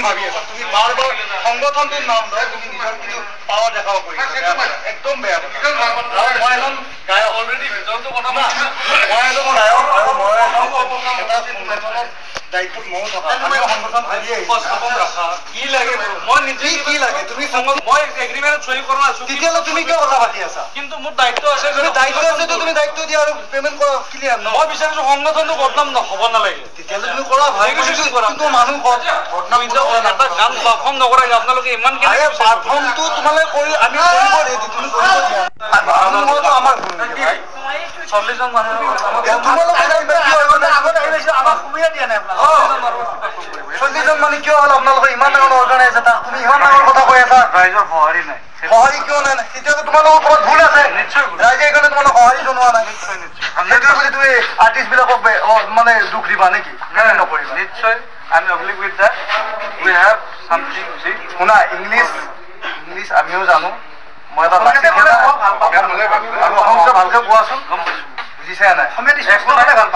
মাৰি আছা তুমি বাৰ সংগঠনটোৰ নাম লৈ তুমি নিজৰ কিন্তু পাৱাৰ দেখাব পাৰিছা একদম বেয়া মই এজন গায়ক অলৰেডি ভিতৰতো কথা মই এজন গায়ক আৰু মই এটা সংগঠনৰ দায়িত্বত ময়ো থকা সংগঠন উপস্থাপন ৰখা কি লাগে মই নিজে কি লাগে তুমি মই এগ্ৰিমেণ্ট সহি কৰা আছো তেতিয়াহ'লে তুমি কিয় কথা পাতি আছা কিন্তু মোৰ দায়িত্ব আছে যদি দায়িত্ব আছে তুমি দায়িত্ব দিয়া আৰু পেমেণ্ট কৰা ক্লিয়াৰ মই বিচাৰিছো সংগঠনটো বদনাম হ'ব নালাগে তেতিয়াহ'লে তুমি কৰা ভাল কিন্তু মানুহ বদনাম এটা গান পাৰফৰ্ম নকৰাই আপোনালোকে ইমান পাৰফৰ্মটো তোমালোকে কৰি আমি কৰিব ৰেডি তুমি কৰিব দিয়া মানুহতো আমাৰ 40 জন মানুহ আমাক সুবিধা দিয়া নাই 40 জন মানে কিয় হ'ল আপোনালোকৰ ইমান ডাঙৰ অৰ্গেনাইজ এটা তুমি ইমান ডাঙৰ কথা কৈ আছা ৰাইজৰ সঁহাৰি নাই সঁহাৰি কিয় নাই তেতিয়াতো তোমালোকৰ ক'ৰবাত ভুল আছে ৰাইজে এইকাৰণে তোমালোক সঁহাৰি জনোৱা নাই সেইটোৱে বুলি তুমি আৰ্টিষ্টবিলাকক মানে দুখ দিবা নেকি নকৰিবা নিশ্চয় আমি অগ্লিক with that we have something শুনা ইংলিছ আমিও জানো মই এটা ভালকৈ কোৱাচোন বুজিছে নাই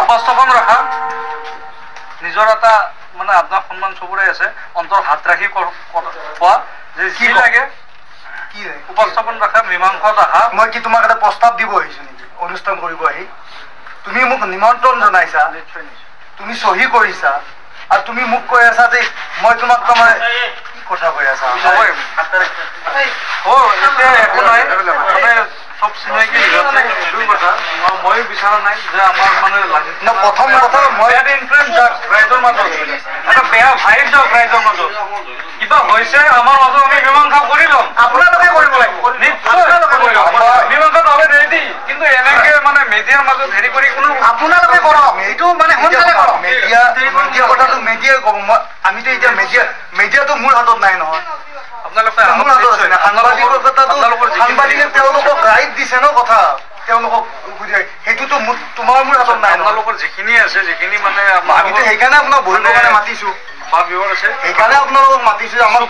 উপস্থাপন ৰখা নিজৰ এটা মানে আপোনাৰ সন্মান চবৰে আছে অন্তৰ হাত ৰাখি কোৱা যে যি লাগে কি উপস্থাপন ৰখা মীমাংসত আহা মই কি তোমাক এটা প্ৰস্তাৱ দিব আহিছোঁ নেকি অনুষ্ঠান কৰিব আহি তুমি মোক নিমন্ত্ৰণ জনাইছা তুমি চহী কৰিছা আৰু তুমি মোক কৈ আছা যে মই তোমাক তাৰমানে কি কথা কৈ আছা একো নাই মানে সব চিনাকি এইটো কথা ময়ো বিচৰা নাই যে আমাৰ মানে প্ৰথম কথা মই ইনফ্লুৱেঞ্চ যাওক ৰাইজৰ মাজত এটা বেয়া ভাইব যাওক ৰাইজৰ মাজত কিবা হৈছে আমাৰ মাজত আমি মীমাংসা কৰি ল'ম আপোনালোকে কৰিব লাগিব মীমাংসা হ'লে ৰেডি কিন্তু এনেকে মানে মিডিয়াৰ মাজত হেৰি কৰি কোনো আপোনালোকে কৰক এইটো মানে সোনকালে কৰক মিডিয়া কথাটো মিডিয়াই ক'ব মই আমিতো এতিয়া মিডিয়াটো মোৰ হাতত নাই নহয় সাংবাদিকে তেওঁলোকক ৰাইট দিছে ন কথা তেওঁলোকক সেইটোতো তোমাৰ মোৰ হাতত নাই আপোনালোকৰ যিখিনি আছে যিখিনি মানে আমিতো সেইকাৰণে আপোনাক বহিবৰ কাৰণে মাতিছো বা বিভাগ আছে সেইকাৰণে আপোনালোকক মাতিছো আমাৰ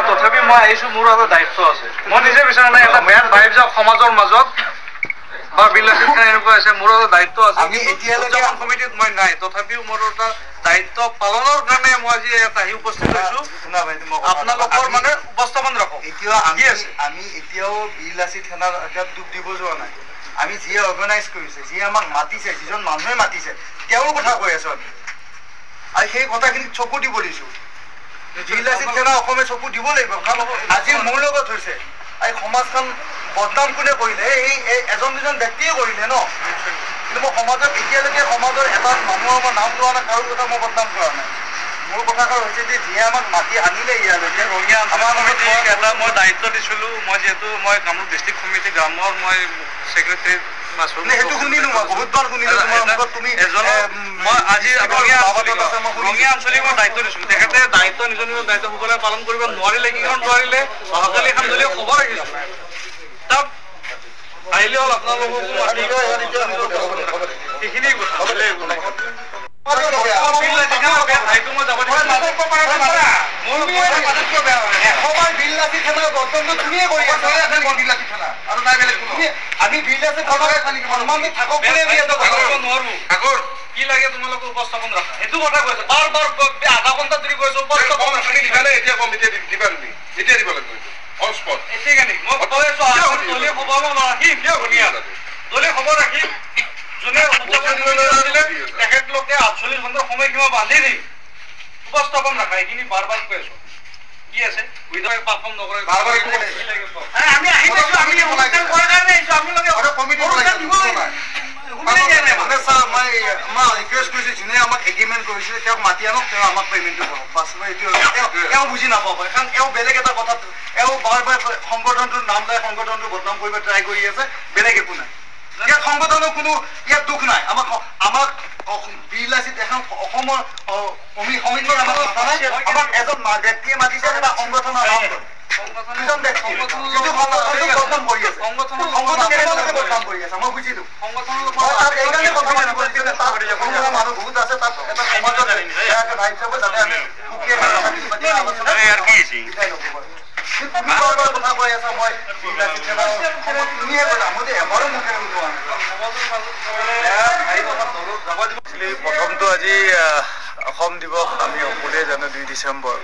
তথাপি মই আহিছো মোৰ এটা দায়িত্ব আছে মই নিজে বিচৰা নাই এটা বেয়া ভাইব যাওক সমাজৰ মাজত বা বিলাসীত এনেকুৱা আছে মোৰ এটা দায়িত্ব আছে আমি এতিয়ালৈকে কমিটিত মই নাই তথাপিও মোৰ এটা দায়িত্ব পালনৰ কাৰণে মই আজি ইয়াত আহি উপস্থিত হৈছো আপোনালোকৰ মানে উপস্থাপন ৰাখক এতিয়া আমি এতিয়াও বিলাসী থানাৰ আগত ডুব দিব যোৱা নাই আমি যিয়ে অৰ্গেনাইজ কৰিছে যিয়ে আমাক মাতিছে যিজন মানুহে মাতিছে তেওঁৰ কথা কৈ আছো আমি আৰু সেই কথাখিনিত চকু দিব দিছো বিলাসী থানা অসমে চকু দিব লাগিব আজি মোৰ লগত হৈছে এই সমাজখন বদনাম কোনে কৰিলে এই এজন দুজন ব্যক্তিয়ে কৰিলে ন কিন্তু মই সমাজত এতিয়ালৈকে সমাজৰ এটা মানুহৰ মই নাম লোৱা নাই কাৰো কথা মই বদনাম কৰা নাই মোৰ কথাষাৰ হৈছে যে যিয়ে আমাক মাতি আনিলে ইয়ালৈকে এটা মই দায়িত্ব দিছিলোঁ মই যিহেতু মই কামৰূপ ডিষ্ট্ৰিক্ট সমিতি গ্ৰামৰ মই ছেক্ৰেটাৰী সেইটো শুনিলো মই বহুতবাৰ শুনিলো তুমি মই আজি ৰঙীয়া আঞ্চলিক মই দায়িত্ব দিছিলোঁ তেখেতে দায়িত্ব নিজৰ নিজৰ দায়িত্ব সকলে পালন কৰিব নোৱাৰিলে কি কাৰণ নোৱাৰিলে অহাকালি এখন দলীয় খবৰ ৰাখিছোঁ তাত আহিলে হ'ল আপোনালোককো সেইখিনি কথা আমি বিলাসী কি লাগে তোমালোকে উপস্থাপন ৰাখা সেইটো কথা কৈছে বাৰ বাৰ আধা ঘণ্টা ধৰি কৈছো এতিয়া কমিটি দিবা তুমি এতিয়া দিব লাগিব দলীয় খবৰ ৰাখিম যোনে তেখেতলোকে 48 ঘণ্টাৰ সময়সীমা বান্ধি দিম উপস্থাপন ৰাখা এইখিনি বাৰ বাৰ কৈ আছো কি আছে পাৰফৰ্ম নকৰে আমি আহি পাইছো আমি কৰাৰ কাৰণে আহিছো আপোনালোকে মই ৰিকুৱেষ্ট কৰিছো যোনে আমাক এগ্ৰিমেণ্ট কৰিছিলে তেওঁক মাতি আনক তেওঁ আমাক পেমেণ্টটো কৰক বাছ তেওঁ বুজি নাপাব কাৰণ তেওঁ বেলেগ এটা কথাত তেওঁ বাৰ বাৰ সংগঠনটোৰ নাম লৈ সংগঠনটো বদনাম কৰিব ট্ৰাই কৰি আছে বেলেগ একো নাই ইয়াত সংগঠনৰ কোনো ইয়াত দুখ নাই আমাক বিলাসীত এখন অসমৰ সমিতিৰ আমাক এজন ব্যক্তিয়ে মাতিছে এটা সংগঠনৰ নাম লৈ দুজন ব্যক্তি বদনাম কৰি আছে বদনাম কৰি আছে মই বুজিলো এইকাৰণে কথা মানুহ বহুত আছে তাত এটা সমাজত ভাই হিচাপে যাতে আমি কথা কৈ আছা মই তুমিয়ে কৈছা মই এবাৰো মুখে প্ৰথমটো আজি অসম দিৱস আমি সকলোৱে জানো 2 ডিচেম্বৰ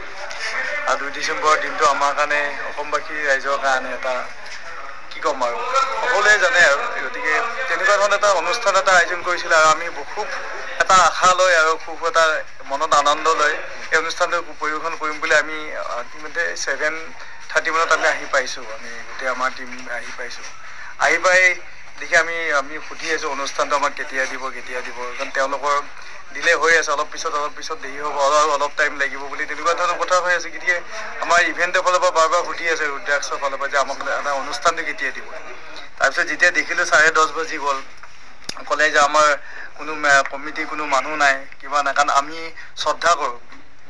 আৰু 2 ডিচেম্বৰ দিনটো আমাৰ কাৰণে অসমবাসী ৰাইজৰ কাৰণে এটা কি ক'ম আৰু সকলোৱে জানে আৰু গতিকে তেনেকুৱা ধৰণৰ এটা অনুষ্ঠান এটা আয়োজন কৰিছিল আৰু আমি খুব এটা আশা লৈ আৰু খুব এটা মনত আনন্দ লৈ এই অনুষ্ঠানটো পৰিৱেশন কৰিম বুলি আমি ইতিমধ্যে 7:30 মানত আমি আহি পাইছোঁ আমি গোটেই আমাৰ টিম আহি পাইছোঁ আহি পাই দেখি আমি সুধি আছোঁ অনুষ্ঠানটো আমাক কেতিয়া দিব কাৰণ তেওঁলোকৰ দিলে হৈ আছে অলপ পিছত দেৰি হ'ব আৰু অলপ টাইম লাগিব বুলি তেনেকুৱা ধৰণৰ কথা হৈ আছে গতিকে আমাৰ ইভেণ্টৰ ফালৰ পৰা বাৰ সুধি আছে ৰুদ্ৰাক্ষৰ ফালৰ পৰা যে আমাক এটা অনুষ্ঠানটো কেতিয়া দিব তাৰপিছত যেতিয়া দেখিলোঁ 10:30 বাজি গ'ল ক'লে যে আমাৰ কোনো কমিটি কোনো মানুহ নাই কিবা নাই কাৰণ আমি শ্ৰদ্ধা কৰোঁ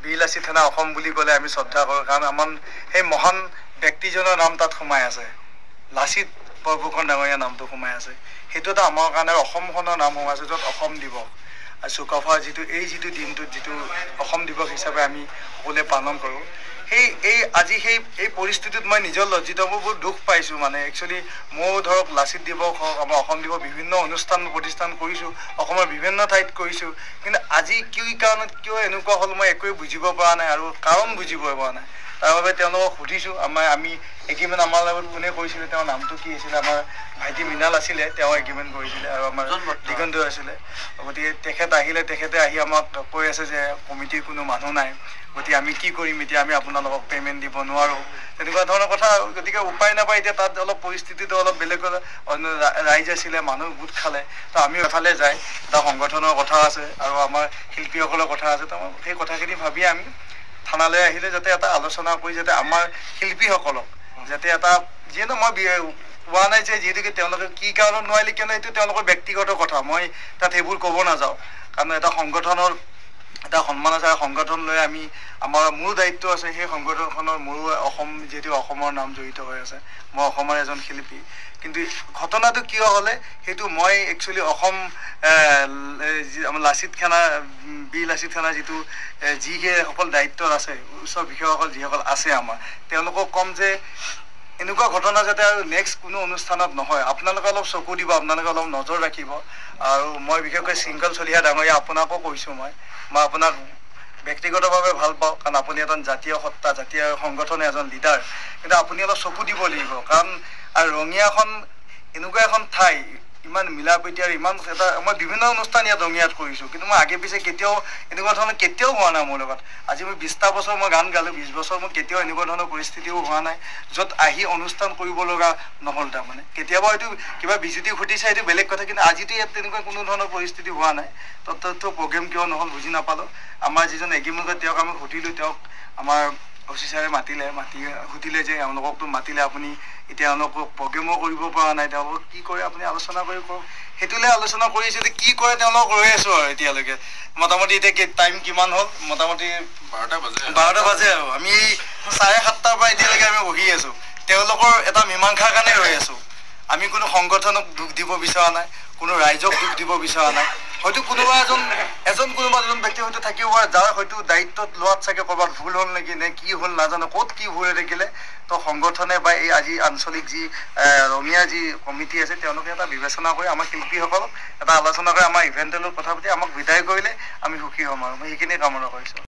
বীৰ লাচিত সেনা অসম বুলি ক'লে আমি শ্ৰদ্ধা কৰোঁ কাৰণ আমাৰ সেই মহান ব্যক্তিজনৰ নাম তাত সোমাই আছে লাচিত বৰফুকন ডাঙৰীয়া নামটো সোমাই আছে সেইটো এটা আমাৰ কাৰণে অসমখনৰ নাম সোমাই আছে য'ত অসম দিৱস আৰু চুকাফা যিটো দিনটোত যিটো অসম দিৱস হিচাপে আমি সকলোৱে পালন কৰোঁ আজি এই পৰিস্থিতিত মই নিজৰ লজ্জিত মই বহুত দুখ পাইছোঁ মানে একচুৱেলি ময়ো ধৰক লাচিত দিৱস হওক আমাৰ অসম দিৱস বিভিন্ন অনুষ্ঠান প্ৰতিষ্ঠান কৰিছোঁ অসমৰ বিভিন্ন ঠাইত কৰিছোঁ কিন্তু আজি কি কাৰণত কিয় এনেকুৱা হ'ল মই একোৱে বুজিব পৰা নাই আৰু কাৰণ বুজিবই পৰা নাই তাৰ বাবে তেওঁলোকক সুধিছোঁ আমি এগ্ৰিমেণ্ট আমাৰ লগত কোনে কৰিছিলে তেওঁৰ নামটো কি আছিলে আমাৰ ভাইটি মৃণাল আছিলে তেওঁ এগ্ৰিমেণ্ট কৰিছিলে আৰু আমাৰ দিগন্ত আছিলে গতিকে তেখেতে আহি আমাক কৈ আছে যে কমিটিৰ কোনো মানুহ নাই গতিকে আমি কি কৰিম এতিয়া আমি আপোনালোকক পে'মেণ্ট দিব নোৱাৰোঁ তেনেকুৱা ধৰণৰ কথা আৰু গতিকে উপায় নাপায় এতিয়া তাত অলপ পৰিস্থিতিটো অলপ বেলেগ অন্য ৰাইজ আছিলে মানুহ গোট খালে তো আমি এফালে যায় এটা সংগঠনৰ কথা আছে আৰু আমাৰ শিল্পীসকলৰ কথা আছে তো সেই কথাখিনি ভাবিয়ে আমি থানালৈ আহিলে যাতে এটা আলোচনা কৰি যাতে আমাৰ শিল্পীসকলক যাতে এটা যিহেতু মই কোৱা নাই যে যিহেতুকে তেওঁলোকে কি কাৰণত নোৱাৰিলে কিয়নো এইটো তেওঁলোকৰ ব্যক্তিগত কথা মই তাত সেইবোৰ ক'ব নাযাওঁ কাৰণ এটা সংগঠনৰ এটা সন্মান আছে সংগঠন লৈ আমাৰ মোৰ দায়িত্ব আছে সেই সংগঠনখনৰ মোৰো যিহেতু অসমৰ নাম জড়িত হৈ আছে মই অসমৰ এজন শিল্পী কিন্তু ঘটনাটো কিয় হ'লে সেইটো মই একচুৱেলি অসম আমাৰ বীৰ লাচিত সেনা যিটো যিসকল দায়িত্বত আছে উচ্চ বিষয়াসকল যিসকল আছে আমাৰ তেওঁলোকক ক'ম যে এনেকুৱা ঘটনা যাতে আৰু নেক্সট কোনো অনুষ্ঠানত নহয় আপোনালোকে অলপ চকু দিব আপোনালোকে অলপ নজৰ ৰাখিব আৰু মই বিশেষকৈ শৃংখল চলিহা ডাঙৰীয়া আপোনাকো কৈছোঁ মই আপোনাক ব্যক্তিগতভাৱে ভাল পাওঁ কাৰণ আপুনি এজন জাতীয় সত্তা জাতীয় সংগঠনৰ এজন লিডাৰ কিন্তু আপুনি অলপ চকু দিব লাগিব কাৰণ আৰু ৰঙিয়াখন এনেকুৱা এখন ঠাই ইমান মিলা প্ৰীতি আৰু ইমান এটা মই বিভিন্ন অনুষ্ঠান ইয়াত ৰঙিয়াত কৰিছোঁ কিন্তু মই আগে পিছে কেতিয়াও এনেকুৱা ধৰণৰ কেতিয়াও হোৱা নাই মোৰ লগত আজি মই 20টা বছৰ মই গান গালোঁ 20 বছৰ মই কেতিয়াও এনেকুৱা ধৰণৰ পৰিস্থিতিও হোৱা নাই য'ত আহি অনুষ্ঠান কৰিব লগা নহ'ল তাৰমানে কেতিয়াবা হয়তো কিবা বিজুতি ঘটিছে সেইটো বেলেগ কথা কিন্তু আজিতো ইয়াত তেনেকুৱা কোনো ধৰণৰ পৰিস্থিতি হোৱা নাই তথাপিতো প্ৰগ্ৰেম কিয় নহ'ল বুজি নাপালোঁ আমাৰ যিজন এগ্ৰিমেণ্ট তেওঁক আমি সুধিলোঁ তেওঁক আমাৰ অচি ছাৰে সুধিলে যে এওঁলোককতো মাতিলে আপুনি এতিয়া এওঁলোকক প্ৰগ্ৰেমো কৰিব পৰা নাই তেওঁলোকক কি কৰে আপুনি আলোচনা কৰি কৰক সেইটোলৈ আলোচনা কৰি আছে যে কি কৰে তেওঁলোকক ৰৈ আছোঁ আৰু এতিয়ালৈকে মোটামুটি এতিয়া টাইম কিমান হ'ল মোটামুটি 12টা বাজে আৰু আমি 7:30টাৰ পৰা এতিয়ালৈকে আমি বহি আছোঁ তেওঁলোকৰ এটা মীমাংসাৰ কাৰণে ৰৈ আছোঁ আমি কোনো সংগঠনক দুখ দিব বিচৰা নাই কোনো ৰাইজক দুখ দিব বিচৰা নাই হয়তো কোনোবা এজন ব্যক্তি হয়তো থাকিব পাৰে যাৰ হয়তো দায়িত্বত লোৱাত চাগে ক'ৰবাত ভুল হ'ল নেকি নে কি হ'ল নাজানো ক'ত কি ভুল হৈ থাকিলে তো সংগঠনে বা এই আজি আঞ্চলিক যি ৰঙিয়া যি কমিটি আছে তেওঁলোকে এটা বিবেচনা কৰি আমাৰ শিল্পীসকলক এটা আলোচনা কৰি আমাৰ ইভেণ্টৰ লগত কথা পাতি আমাক বিদায় কৰিলে আমি সুখী হ'ম আৰু মই সেইখিনি কামনা কৰিছোঁ